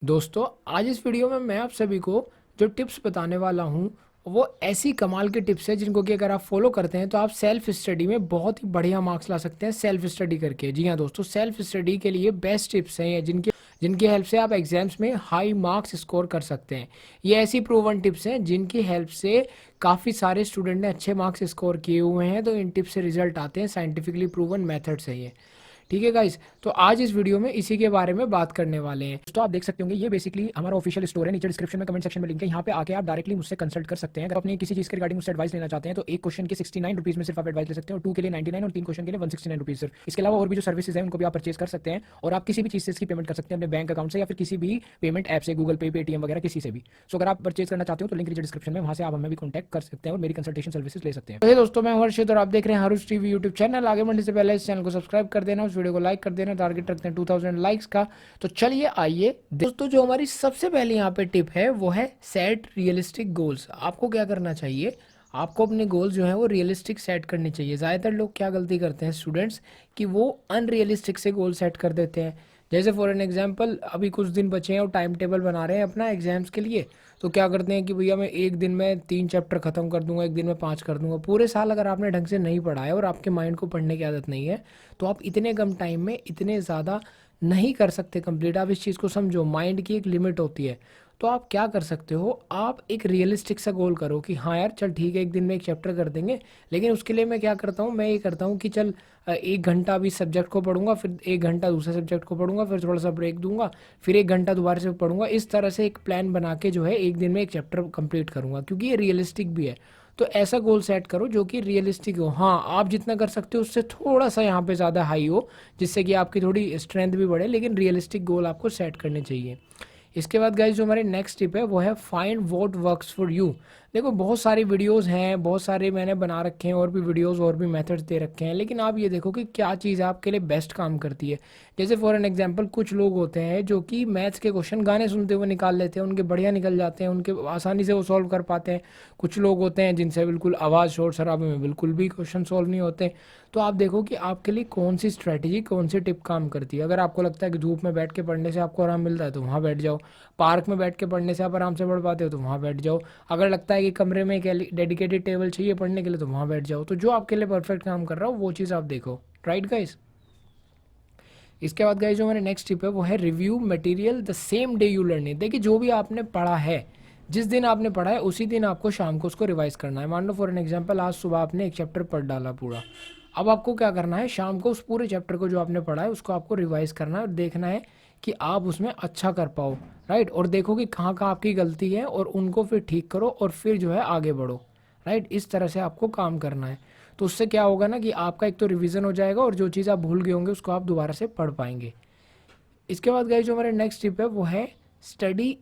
दोस्तों, आज इस वीडियो में मैं आप सभी को जो टिप्स बताने वाला हूँ वो ऐसी कमाल की टिप्स है जिनको कि अगर आप फॉलो करते हैं तो आप सेल्फ स्टडी में बहुत ही बढ़िया मार्क्स ला सकते हैं सेल्फ स्टडी करके। जी हाँ दोस्तों, सेल्फ स्टडी के लिए बेस्ट टिप्स हैं ये जिनकी जिनकी हेल्प से आप एग्जाम्स में हाई मार्क्स स्कोर कर सकते हैं। ये ऐसी प्रूवन टिप्स हैं जिनकी हेल्प से काफ़ी सारे स्टूडेंट ने अच्छे मार्क्स स्कोर किए हुए हैं। तो इन टिप्स से रिजल्ट आते हैं, साइंटिफिकली प्रूवन मेथड्स है ये। ठीक है गाइस, तो आज इस वीडियो में इसी के बारे में बात करने वाले हैं। तो आप देख सकते होंगे ये बेसिकली हमारा ऑफिशियल स्टोर है। नीचे डिस्क्रिप्शन में कमेंट सेक्शन में लिंक है, यहाँ पे आके आप डायरेक्टली मुझसे कंसल्ट कर सकते हैं। अगर अपनी किसी चीज़ के रिगार्डिंग मुझसे एडवाइस लेना चाहते हैं तो एक क्वेश्चन के 69 रुपीज़ में सिर्फ आप एडवाइस ले सकते हैं और 2 के लिए 99 और 3 क्वेश्चन के लिए 169 रुपीज़ सिर्फ। इसके अलावा और भी जो सर्विसेज है उनको भी आप परचेज कर सकते हैं और आप किसी भी चीज़ से इसकी पेमेंट कर सकते हैं अपने बैंक अकाउंट से या फिर किसी भी पेमेंट ऐप से, गूगल पे, पेटीएम वगैरह किसी से भी। सो अगर आप परचेज करना चाहते हो तो लिंक नीचे डिस्क्रिप्शन में, वहाँ से आप हमें भी कॉन्टैक्ट कर सकते हैं और मेरी कंसल्टेशन सर्विसेज ले सकते हैं। तो दोस्तों, मैं हर्षित और आप देख रहे हैं हरुष टीवी यूट्यूब चैनल। आगे बढ़ने से पहले इस चैनल को सब्सक्राइब कर देना, उस वीडियो को लाइक कर देना। टारगेट रखते हैं 2000 लाइक्स का। तो चलिए आइए दोस्तों, जो हमारी सबसे पहले यहाँ पे टिप है वो है सेट रियलिस्टिक गोल्स। आपको क्या करना चाहिए, आपको अपने गोल्स जो है वो रियलिस्टिक सेट करने चाहिए। ज़्यादातर लोग क्या गलती करते हैं स्टूडेंट्स कि वो अनरियलिस्टिक से गोल सेट कर देते हैं। जैसे फॉर एन एग्जांपल, अभी कुछ दिन बचे हैं और टाइम टेबल बना रहे हैं अपना एग्जाम्स के लिए। तो क्या करते हैं कि भैया मैं एक दिन में 3 चैप्टर ख़त्म कर दूंगा, एक दिन में 5 कर दूंगा। पूरे साल अगर आपने ढंग से नहीं पढ़ा है और आपके माइंड को पढ़ने की आदत नहीं है तो आप इतने कम टाइम में इतने ज़्यादा नहीं कर सकते कंप्लीट। आप इस चीज़ को समझो, माइंड की एक लिमिट होती है। तो आप क्या कर सकते हो, आप एक रियलिस्टिक सा गोल करो कि हाँ यार चल ठीक है, एक दिन में एक चैप्टर कर देंगे। लेकिन उसके लिए मैं क्या करता हूँ, मैं ये करता हूँ कि चल 1 घंटा अभी सब्जेक्ट को पढ़ूंगा, फिर 1 घंटा दूसरे सब्जेक्ट को पढ़ूंगा, फिर थोड़ा सा ब्रेक दूंगा, फिर 1 घंटा दोबारा से पढ़ूंगा। इस तरह से एक प्लान बना के जो है एक दिन में एक चैप्टर कंप्लीट करूंगा, क्योंकि ये रियलिस्टिक भी है। तो ऐसा गोल सेट करो जो कि रियलिस्टिक हो। हाँ, आप जितना कर सकते हो उससे थोड़ा सा यहाँ पे ज़्यादा हाई हो, जिससे कि आपकी थोड़ी स्ट्रेंथ भी बढ़े, लेकिन रियलिस्टिक गोल आपको सेट करने चाहिए। इसके बाद गाइज जो हमारी नेक्स्ट टिप है वो है find what works for you. देखो, बहुत सारी वीडियोस हैं, बहुत सारे मैंने बना रखे हैं और भी वीडियोस और भी मेथड्स दे रखे हैं, लेकिन आप ये देखो कि क्या चीज़ आपके लिए बेस्ट काम करती है। जैसे फॉर एन एग्जांपल, कुछ लोग होते हैं जो कि मैथ्स के क्वेश्चन गाने सुनते हुए निकाल लेते हैं, उनके बढ़िया निकल जाते हैं, उनके आसानी से वो सॉल्व कर पाते हैं। कुछ लोग होते हैं जिनसे बिल्कुल आवाज़ शोर शराबे में बिल्कुल भी क्वेश्चन सॉल्व नहीं होते। तो आप देखो कि आपके लिए कौन सी स्ट्रैटेजी, कौन सी टिप काम करती है। अगर आपको लगता है कि धूप में बैठ के पढ़ने से आपको आराम मिलता है तो वहाँ बैठ जाओ। पार्क में बैठ के पढ़ने से आप आराम से पढ़ पाते हो तो वहाँ बैठ जाओ। अगर लगता है कि कमरे में एक डेडिकेटेड टेबल चाहिए पढ़ने के लिए तो वहाँ बैठ जाओ। तो जो आपके लिए परफेक्ट काम कर रहा हो वो चीज़ आप देखो। Right guys. इसके बाद गाइस जो हमारे नेक्स्ट टिप है वो है review material the same day you learn it. देखिए, जो भी आपने पढ़ा है, जिस दिन आपने पढ़ा है उसी दिन आपको शाम को उसको रिवाइज करना है। मान लो फॉर एन एग्जांपल आज सुबह आपने एक चैप्टर पढ़ डाला पूरा। अब आपको क्या करना है, शाम को उस पूरे चैप्टर को जो आपने पढ़ा है उसको आपको रिवाइज करना है और देखना है कि आप उसमें अच्छा कर पाओ। राइट, और देखो कि कहाँ कहाँ आपकी गलती है और उनको फिर ठीक करो और फिर जो है आगे बढ़ो। राइट, इस तरह से आपको काम करना है। तो उससे क्या होगा ना कि आपका एक तो रिवीजन हो जाएगा और जो चीज़ आप भूल गए होंगे उसको आप दोबारा से पढ़ पाएंगे। इसके बाद गाइस जो हमारे नेक्स्ट टिप है वो है study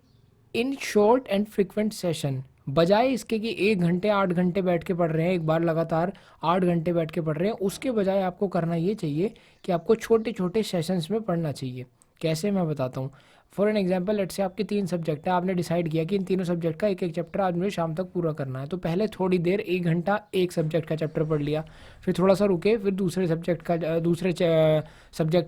in short and frequent session. बजाय इसके कि 1 घंटे 8 घंटे बैठ के पढ़ रहे हैं, एक बार लगातार 8 घंटे बैठ के पढ़ रहे हैं, उसके बजाय आपको करना ये चाहिए कि आपको छोटे छोटे सेशंस में पढ़ना चाहिए। कैसे, मैं बताता हूँ। फॉर एन एग्जाम्पल, लेट से आपके 3 सब्जेक्ट है, आपने डिसाइड किया कि इन तीनों सब्जेक्ट का एक एक चैप्टर आज मुझे शाम तक पूरा करना है। तो पहले थोड़ी देर 1 घंटा एक सब्जेक्ट का चैप्टर पढ़ लिया, फिर थोड़ा सा रुके, फिर दूसरे सब्जेक्ट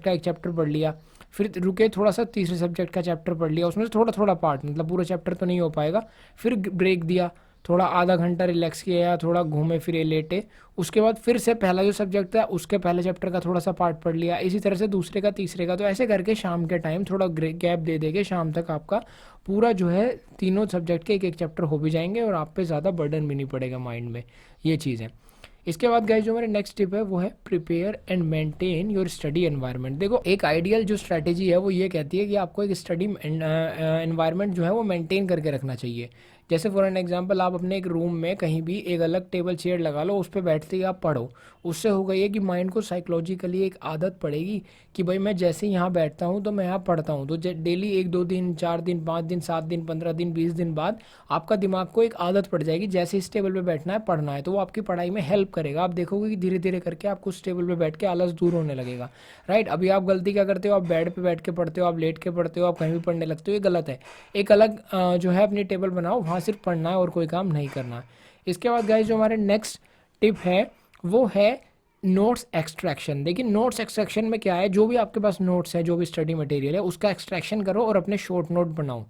का एक चैप्टर पढ़ लिया, फिर रुके थोड़ा सा तीसरे सब्जेक्ट का चैप्टर पढ़ लिया, उसमें से थोड़ा थोड़ा पार्ट, मतलब पूरा चैप्टर तो नहीं हो पाएगा। फिर ब्रेक दिया, थोड़ा आधा घंटा रिलैक्स किया या थोड़ा घूमे फिरे लेटे। उसके बाद फिर से पहला जो सब्जेक्ट था उसके पहले चैप्टर का थोड़ा सा पार्ट पढ़ लिया, इसी तरह से दूसरे का तीसरे का। तो ऐसे करके शाम के टाइम थोड़ा गैप दे देके शाम तक आपका पूरा जो है तीनों सब्जेक्ट के एक एक चैप्टर हो भी जाएंगे और आप पे ज़्यादा बर्डन भी नहीं पड़ेगा माइंड में। ये चीज़ है। इसके बाद गाइस जो हमारे नेक्स्ट टिप है वो है prepare and maintain your study environment. देखो, एक आइडियल जो स्ट्रैटेजी है वो ये कहती है कि आपको एक स्टडी एनवायरनमेंट जो है वो मेंटेन करके रखना चाहिए। जैसे फॉर एन एग्जांपल, आप अपने एक रूम में कहीं भी एक अलग टेबल चेयर लगा लो, उस पर बैठते ही आप पढ़ो। उससे होगा ये कि माइंड को साइकोलॉजिकली एक आदत पड़ेगी कि भाई मैं जैसे ही यहाँ बैठता हूँ तो मैं यहाँ पढ़ता हूँ। तो डेली 1 2 दिन 4 दिन 5 दिन 7 दिन 15 दिन 20 दिन बाद आपका दिमाग को एक आदत पड़ जाएगी, जैसे इस टेबल पे बैठना है पढ़ना है, तो वो आपकी पढ़ाई में हेल्प करेगा। आप देखोगे कि धीरे धीरे करके आपको उस टेबल पे बैठ के आलस दूर होने लगेगा। राइट, अभी आप गलती क्या करते हो, आप बेड पे बैठ के पढ़ते हो, आप लेट के पढ़ते हो, आप कहीं भी पढ़ने लगते हो, ये गलत है। एक अलग जो है अपनी टेबल बनाओ, वहाँ सिर्फ पढ़ना है और कोई काम नहीं करना है। इसके बाद गाइस जो हमारे नेक्स्ट टिप है वो है नोट्स एक्सट्रैक्शन, देखिए नोट्स एक्सट्रैक्शन में क्या है, जो भी आपके पास नोट्स है, जो भी स्टडी मटेरियल है, उसका एक्सट्रैक्शन करो और अपने शॉर्ट नोट बनाओ।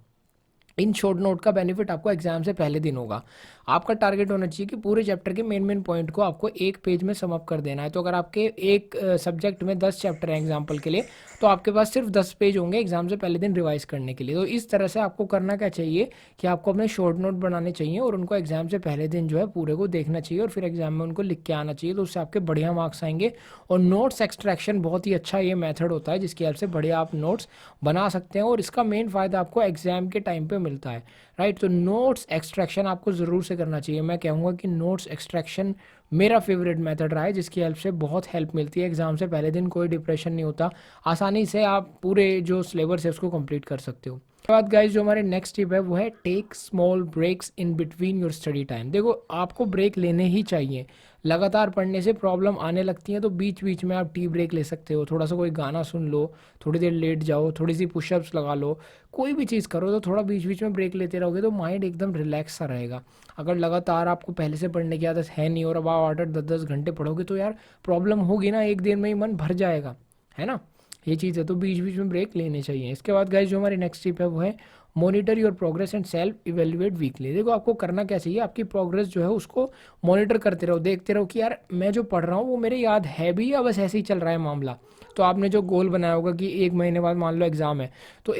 इन शॉर्ट नोट का बेनिफिट आपको एग्जाम से पहले दिन होगा। आपका टारगेट होना चाहिए कि पूरे चैप्टर के मेन मेन पॉइंट को आपको एक पेज में सम अप कर देना है। तो अगर आपके एक सब्जेक्ट में 10 चैप्टर हैं एग्जाम्पल के लिए, तो आपके पास सिर्फ 10 पेज होंगे एग्जाम से पहले दिन रिवाइज करने के लिए। तो इस तरह से आपको करना क्या चाहिए कि आपको अपने शॉर्ट नोट बनाने चाहिए और उनको एग्जाम से पहले दिन जो है पूरे को देखना चाहिए और फिर एग्जाम में उनको लिख के आना चाहिए। तो उससे आपके बढ़िया मार्क्स आएंगे। और नोट्स एक्सट्रैक्शन बहुत ही अच्छा ये मेथड होता है जिसकी हेल्प से बढ़िया आप नोट्स बना सकते हैं और इसका मेन फ़ायदा आपको एग्जाम के टाइम पे मिलता है, राइट। तो नोट्स एक्सट्रैक्शन आपको ज़रूर से करना चाहिए। मैं कहूँगा कि नोट्स एक्सट्रैक्शन मेरा फेवरेट मेथड रहा है जिसकी हेल्प से बहुत हेल्प मिलती है। एग्जाम से पहले दिन कोई डिप्रेशन नहीं होता, आसानी से आप पूरे जो सिलेबस है उसको कंप्लीट कर सकते हो। उसके बाद गाइज जो हमारे नेक्स्ट टिप है वो है take small breaks in between your study time. देखो आपको ब्रेक लेने ही चाहिए। लगातार पढ़ने से प्रॉब्लम आने लगती है, तो बीच बीच में आप टी ब्रेक ले सकते हो। थोड़ा सा कोई गाना सुन लो, थोड़ी देर लेट जाओ, थोड़ी सी पुशअप्स लगा लो, कोई भी चीज़ करो। तो थोड़ा बीच बीच में ब्रेक लेते रहोगे तो माइंड एकदम रिलैक्स सा रहेगा। अगर लगातार आपको पहले से पढ़ने की आदत है नहीं और अब आप 8-8 10-10 घंटे पढ़ोगे तो यार प्रॉब्लम होगी ना, एक दिन में ही मन भर जाएगा, है ना। ये चीज़ है, तो बीच बीच में ब्रेक लेने चाहिए। इसके बाद गाइज जो हमारी नेक्स्ट टिप है वो है monitor your progress and self evaluate weekly. देखो आपको करना क्या चाहिए, आपकी प्रोग्रेस जो है उसको मॉनिटर करते रहो, देखते रहो कि यार मैं जो पढ़ रहा हूँ वो मेरे याद है भी या बस ऐसे ही चल रहा है मामला। तो आपने जो गोल बनाया होगा कि 1 महीने बाद मान लो एग्ज़ाम है, तो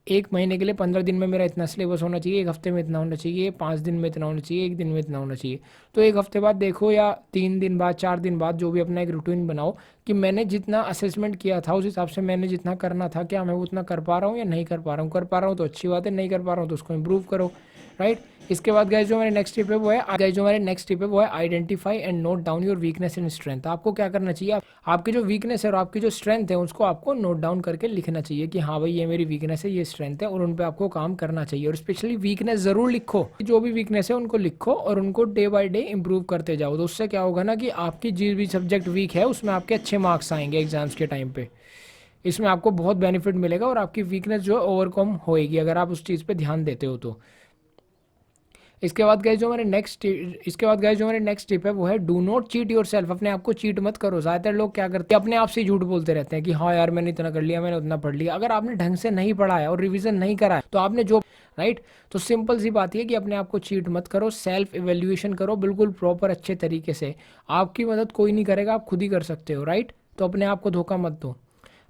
1 महीने के लिए 15 दिन में मेरा इतना सिलेबस होना चाहिए, 1 हफ्ते में इतना होना चाहिए, 5 दिन में इतना होना चाहिए, 1 दिन में इतना होना चाहिए। तो 1 हफ्ते बाद देखो या 3 दिन बाद, 4 दिन बाद, जो भी अपना एक रूटीन बनाओ कि मैंने जितना असेसमेंट किया था उस हिसाब से मैंने जितना करना था, क्या मैं वो उतना कर पा रहा हूँ या नहीं कर पा रहा हूँ। कर पा रहा हूँ तो अच्छी बात है, नहीं कर पा रहा हूँ तो उसको इम्प्रूव करो, राइट। इसके बाद गाइस जो हमारे नेक्स्ट टिप है वो है गाइस जो हमारे नेक्स्ट टिप है वो है identify and note down your weakness and strength. आपको क्या करना चाहिए, आपकी जो वीकनेस है और आपकी जो स्ट्रेंथ है उसको आपको नोट डाउन करके लिखना चाहिए कि हाँ भाई ये मेरी वीकनेस है, ये स्ट्रेंथ है, और उन पे आपको काम करना चाहिए। और स्पेशली वीकनेस ज़रूर लिखो, जो भी वीकनेस है उनको लिखो और उनको डे बाय डे इंप्रूव करते जाओ। तो उससे क्या होगा ना कि आपकी जिस भी सब्जेक्ट वीक है उसमें आपके अच्छे मार्क्स आएंगे एग्जाम्स के टाइम पे। इसमें आपको बहुत बेनिफिट मिलेगा और आपकी वीकनेस जो है ओवरकम होएगी अगर आप उस चीज़ पे ध्यान देते हो तो। इसके बाद गाइस जो हमारे नेक्स्ट टिप है वो है do not cheat your self. अपने आप को चीट मत करो। ज़्यादातर लोग क्या करते हैं, अपने आप से ही झूठ बोलते रहते हैं कि हाँ यार मैंने इतना कर लिया, मैंने उतना पढ़ लिया। अगर आपने ढंग से नहीं पढ़ा है और रिवीजन नहीं करा है तो आपने जो, राइट। तो सिंपल सी बात है कि अपने आप को चीट मत करो, सेल्फ इवेल्युएशन करो बिल्कुल प्रॉपर अच्छे तरीके से। आपकी मदद कोई नहीं करेगा, आप खुद ही कर सकते हो, राइट। तो अपने आप को धोखा मत दो।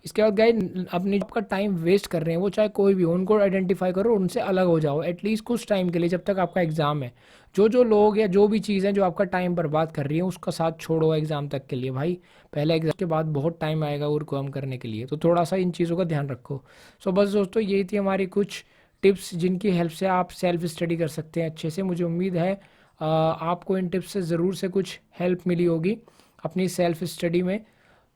इसके बाद गाइस अपनी आपका टाइम वेस्ट कर रहे हैं वो चाहे कोई भी हो, उनको आइडेंटिफाई करो, उनसे अलग हो जाओ एटलीस्ट कुछ टाइम के लिए जब तक आपका एग्ज़ाम है। जो जो लोग या जो भी चीज़ें जो आपका टाइम बर्बाद कर रही है उसका साथ छोड़ो एग्ज़ाम तक के लिए भाई। पहले एग्ज़ाम के बाद बहुत टाइम आएगा और काम करने के लिए, तो थोड़ा सा इन चीज़ों का ध्यान रखो। सो बस दोस्तों यही थी हमारी कुछ टिप्स जिनकी हेल्प से आप सेल्फ स्टडी कर सकते हैं अच्छे से। मुझे उम्मीद है आपको इन टिप्स से ज़रूर से कुछ हेल्प मिली होगी अपनी सेल्फ स्टडी में।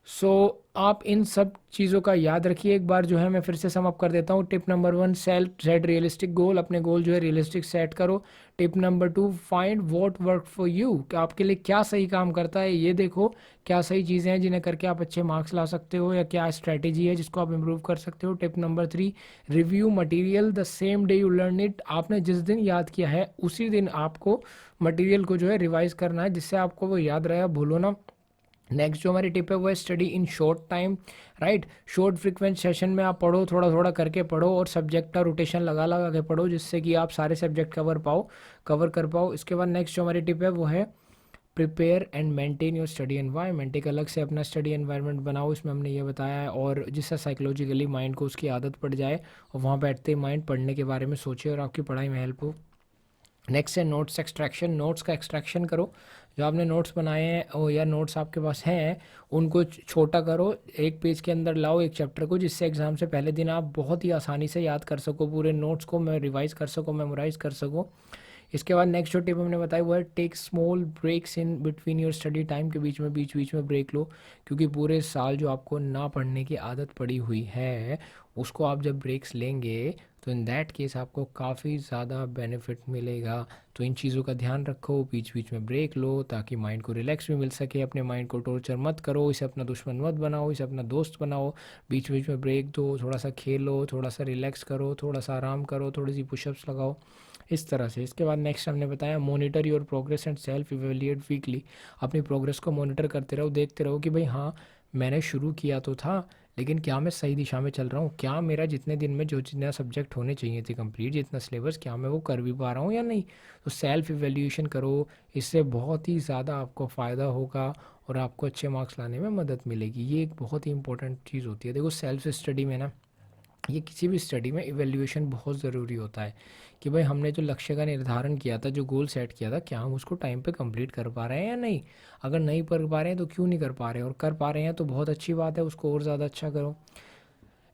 सो आप इन सब चीज़ों का याद रखिए। एक बार जो है मैं फिर से सम अप कर देता हूँ। टिप नंबर 1, सेट रियलिस्टिक गोल, अपने गोल जो है रियलिस्टिक सेट करो। Tip number 2, find what work for you, कि आपके लिए क्या सही काम करता है ये देखो, क्या सही चीज़ें हैं जिन्हें करके आप अच्छे मार्क्स ला सकते हो या क्या स्ट्रैटेजी है जिसको आप इम्प्रूव कर सकते हो। Tip number 3, review material the same day you learn it. आपने जिस दिन याद किया है उसी दिन आपको मटीरियल को जो है रिवाइज करना है जिससे आपको वो याद रहे, भूलो ना। नेक्स्ट जो हमारी टिप है वो है study in short time, right. Short frequent session में आप पढ़ो, थोड़ा थोड़ा करके पढ़ो और सब्जेक्ट का रोटेशन लगा लगा के पढ़ो जिससे कि आप सारे सब्जेक्ट कवर कर पाओ। इसके बाद नेक्स्ट जो हमारी टिप है वो है prepare and maintain your study environment. एक अलग से अपना स्टडी एनवायरनमेंट बनाओ, इसमें हमने ये बताया है, और जिससे साइकोलॉजिकली माइंड को उसकी आदत पड़ जाए और वहाँ बैठते ही माइंड पढ़ने के बारे में सोचे और आपकी पढ़ाई में हेल्प हो। नेक्स्ट है नोट्स एक्सट्रैक्शन। नोट्स का एक्सट्रैक्शन करो, जो आपने नोट्स बनाए हैं या नोट्स आपके पास हैं उनको छोटा करो, एक पेज के अंदर लाओ एक चैप्टर को, जिससे एग्ज़ाम से पहले दिन आप बहुत ही आसानी से याद कर सको, पूरे नोट्स को रिवाइज कर सको, मेमोराइज कर सको। इसके बाद नेक्स्ट जो टिप हमने बताई वो है take small breaks in between your study time, के बीच में ब्रेक लो, क्योंकि पूरे साल जो आपको ना पढ़ने की आदत पड़ी हुई है उसको आप जब ब्रेक्स लेंगे तो इन दैट केस आपको काफ़ी ज़्यादा बेनिफिट मिलेगा। तो इन चीज़ों का ध्यान रखो, बीच में ब्रेक लो ताकि माइंड को रिलैक्स भी मिल सके। अपने माइंड को टॉर्चर मत करो, इसे अपना दुश्मन मत बनाओ, इसे अपना दोस्त बनाओ। बीच में ब्रेक दो, थोड़ा सा खेलो, थोड़ा सा रिलैक्स करो, थोड़ा सा आराम करो, थोड़ी सी पुशअप्स लगाओ। इस तरह से। इसके बाद नेक्स्ट हमने बताया monitor your progress and self evaluate weekly. अपनी प्रोग्रेस को मॉनिटर करते रहो, देखते रहो कि भाई हाँ मैंने शुरू किया तो था, लेकिन क्या मैं सही दिशा में चल रहा हूँ, क्या मेरा जितने दिन में जो जितना सब्जेक्ट होने चाहिए थे कंप्लीट, जितना सिलेबस, क्या मैं वो कर भी पा रहा हूँ या नहीं। तो सेल्फ इवेल्यूएशन करो, इससे बहुत ही ज़्यादा आपको फ़ायदा होगा और आपको अच्छे मार्क्स लाने में मदद मिलेगी। ये एक बहुत ही इंपॉर्टेंट चीज़ होती है। देखो सेल्फ स्टडी में ना, ये किसी भी स्टडी में इवैल्यूएशन बहुत ज़रूरी होता है कि भाई हमने जो लक्ष्य का निर्धारण किया था, जो गोल सेट किया था, क्या हम उसको टाइम पे कंप्लीट कर पा रहे हैं या नहीं। अगर नहीं कर पा रहे हैं तो क्यों नहीं कर पा रहे हैं, और कर पा रहे हैं तो बहुत अच्छी बात है, उसको और ज़्यादा अच्छा करो।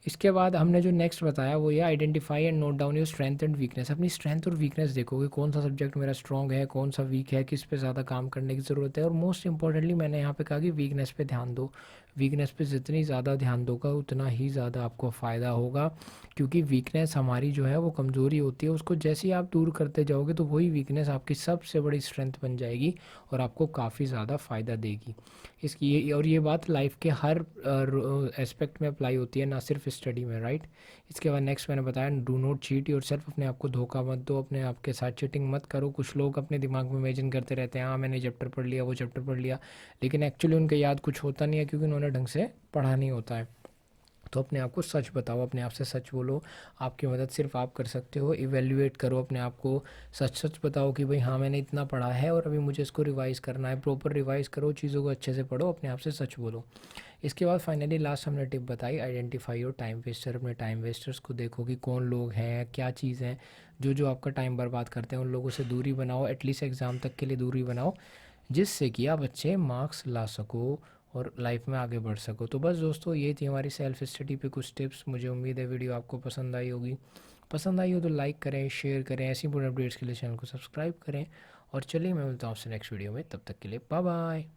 इसके बाद हमने जो नेक्स्ट बताया वो ये identify and note down your strength and weakness. अपनी स्ट्रेंथ और वीकनेस देखो कि कौन सा सब्जेक्ट मेरा स्ट्रॉन्ग है, कौन सा वीक है, किस पे ज़्यादा काम करने की ज़रूरत है। और मोस्ट इंपॉर्टेंटली मैंने यहाँ पे कहा कि वीकनेस पे ध्यान दो। वीकनेस पे जितनी ज़्यादा ध्यान दोगा उतना ही ज़्यादा आपको फ़ायदा होगा, क्योंकि वीकनेस हमारी जो है वो कमज़ोरी होती है, उसको जैसे ही आप दूर करते जाओगे तो वही वीकनेस आपकी सबसे बड़ी स्ट्रेंथ बन जाएगी और आपको काफ़ी ज़्यादा फ़ायदा देगी। इसकी ये बात लाइफ के हर एस्पेक्ट में अप्लाई होती है, ना सिर्फ स्टडी में, राइट। इसके बाद नेक्स्ट मैंने बताया do not cheat your self. अपने आप को धोखा मत दो, अपने आप के साथ चीटिंग मत करो। कुछ लोग अपने दिमाग में इमेजिन करते रहते हैं, हाँ मैंने चैप्टर पढ़ लिया, वो चैप्टर पढ़ लिया, लेकिन एक्चुअली उनके याद कुछ होता नहीं है, क्योंकि उन्होंने ढंग से पढ़ा नहीं होता है। तो अपने आप को सच बताओ, अपने आप से सच बोलो। आपकी मदद सिर्फ आप कर सकते हो। इवैल्यूएट करो अपने आप को, सच सच बताओ कि भाई हाँ मैंने इतना पढ़ा है और अभी मुझे इसको रिवाइज़ करना है। प्रॉपर रिवाइज़ करो, चीज़ों को अच्छे से पढ़ो, अपने आप से सच बोलो। इसके बाद फाइनली लास्ट हमने टिप बताई आइडेंटिफाई योर टाइम वेस्टर। अपने टाइम वेस्टर्स को देखो कि कौन लोग हैं, क्या चीज़ हैं जो जो आपका टाइम बर्बाद करते हैं। उन लोगों से दूरी बनाओ, एटलीस्ट एग्ज़ाम तक के लिए दूरी बनाओ, जिससे कि आप अच्छे मार्क्स ला सको और लाइफ में आगे बढ़ सको। तो बस दोस्तों ये थी हमारी सेल्फ स्टडी पे कुछ टिप्स। मुझे उम्मीद है वीडियो आपको पसंद आई होगी। पसंद आई हो तो लाइक करें, शेयर करें, ऐसी इंपॉर्टेंट अपडेट्स के लिए चैनल को सब्सक्राइब करें। और चलिए मैं मिलता हूँ आपसे नेक्स्ट वीडियो में, तब तक के लिए बाय बाय।